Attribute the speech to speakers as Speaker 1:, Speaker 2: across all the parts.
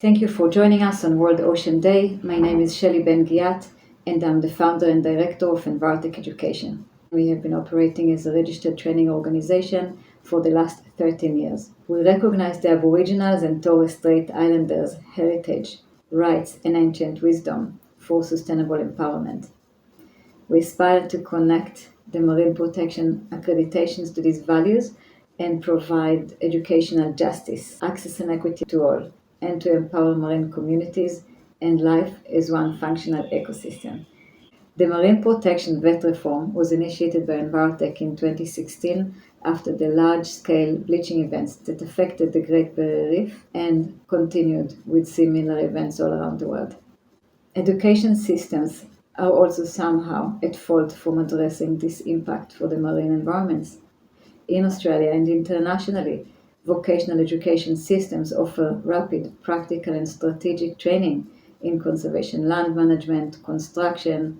Speaker 1: Thank you for joining us on World Ocean Day. My name is Shelly Bengiat, and I'm the founder and director of Envirotech Education. We have been operating as a registered training organization for the last 13 years. We recognize the Aboriginals and Torres Strait Islanders' heritage, rights, and ancient wisdom for sustainable empowerment. We aspire to connect the marine protection accreditations to these values and provide educational justice, access and equity to all, and to empower marine communities and life as one functional ecosystem. The Marine Protection VET reform was initiated by Envirotech in 2016 after the large-scale bleaching events that affected the Great Barrier Reef and continued with similar events all around the world. Education systems are also somehow at fault from addressing this impact for the marine environments. In Australia and internationally, vocational education systems offer rapid, practical and strategic training in conservation, land management, construction,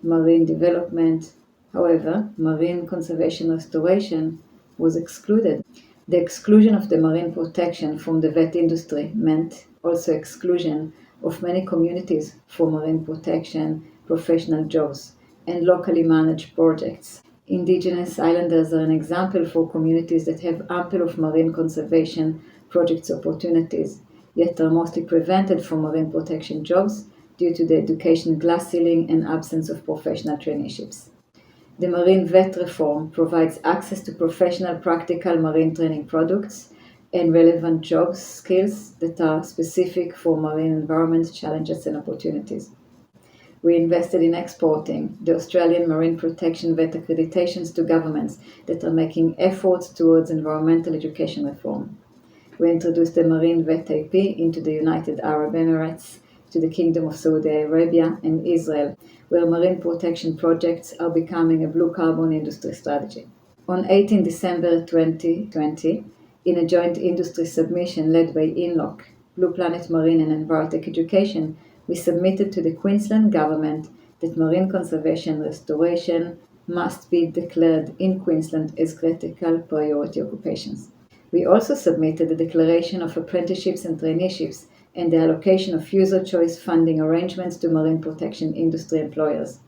Speaker 1: marine development. However, marine conservation restoration was excluded. The exclusion of the marine protection from the VET industry meant also exclusion of many communities for marine protection, professional jobs, and locally managed projects. Indigenous islanders are an example for communities that have ample of marine conservation projects opportunities, yet are mostly prevented from marine protection jobs due to the education glass ceiling and absence of professional traineeships. The Marine VET reform provides access to professional practical marine training products and relevant job skills that are specific for marine environment challenges and opportunities. We invested in exporting the Australian Marine Protection VET accreditations to governments that are making efforts towards environmental education reform. We introduced the Marine VET IP into the United Arab Emirates, to the Kingdom of Saudi Arabia and Israel, where marine protection projects are becoming a blue carbon industry strategy. On 18 December 2020, in a joint industry submission led by INLOC, Blue Planet Marine and Envirotech Education, we submitted to the Queensland Government that marine conservation restoration must be declared in Queensland as critical priority occupations. We also submitted a declaration of apprenticeships and traineeships and the allocation of user choice funding arrangements to marine protection industry employers.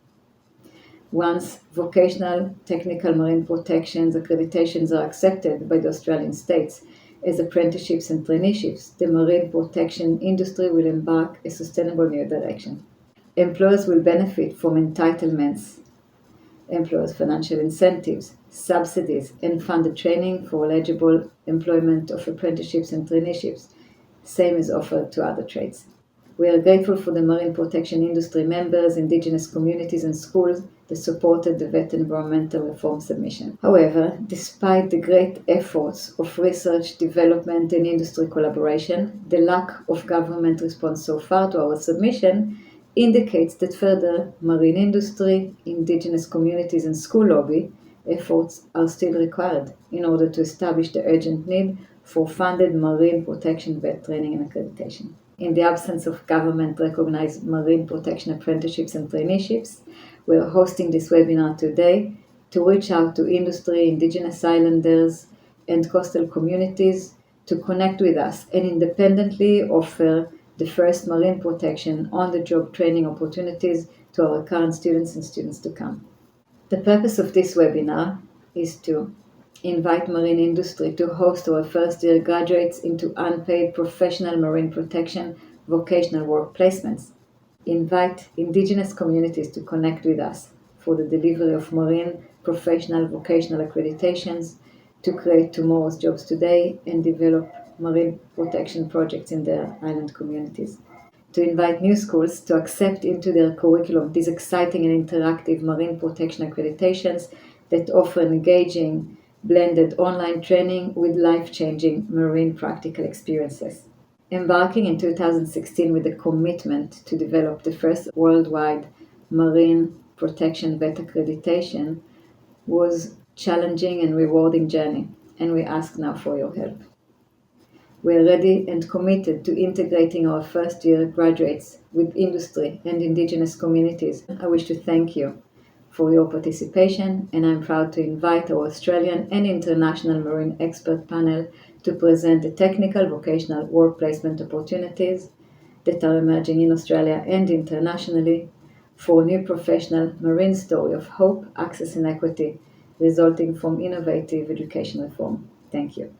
Speaker 1: Once vocational technical marine protections accreditations are accepted by the Australian states as apprenticeships and traineeships, the marine protection industry will embark a sustainable new direction. Employers will benefit from entitlements, employers' financial incentives, subsidies, and funded training for eligible employment of apprenticeships and traineeships, same is offered to other trades. We are grateful for the marine protection industry members, Indigenous communities and schools that supported the VET environmental reform submission. However, despite the great efforts of research, development and industry collaboration, the lack of government response so far to our submission indicates that further marine industry, Indigenous communities and school lobby efforts are still required in order to establish the urgent need for funded marine protection VET training and accreditation. In the absence of government-recognized marine protection apprenticeships and traineeships, we are hosting this webinar today to reach out to industry, Indigenous islanders, and coastal communities to connect with us and independently offer the first marine protection on-the-job training opportunities to our current students and students to come. The purpose of this webinar is to invite marine industry to host our first-year graduates into unpaid professional marine protection vocational work placements. Invite Indigenous communities to connect with us for the delivery of marine professional vocational accreditations to create tomorrow's jobs today and develop marine protection projects in their island communities. To invite new schools to accept into their curriculum these exciting and interactive marine protection accreditations that offer engaging blended online training with life-changing marine practical experiences. Embarking in 2016 with a commitment to develop the first worldwide marine protection VET accreditation was challenging and rewarding journey, and we ask now for your help. We are ready and committed to integrating our first-year graduates with industry and Indigenous communities. I wish to thank you for your participation, and I'm proud to invite our Australian and international marine expert panel to present the technical vocational work placement opportunities that are emerging in Australia and internationally for a new professional marine story of hope, access and equity resulting from innovative education reform. Thank you.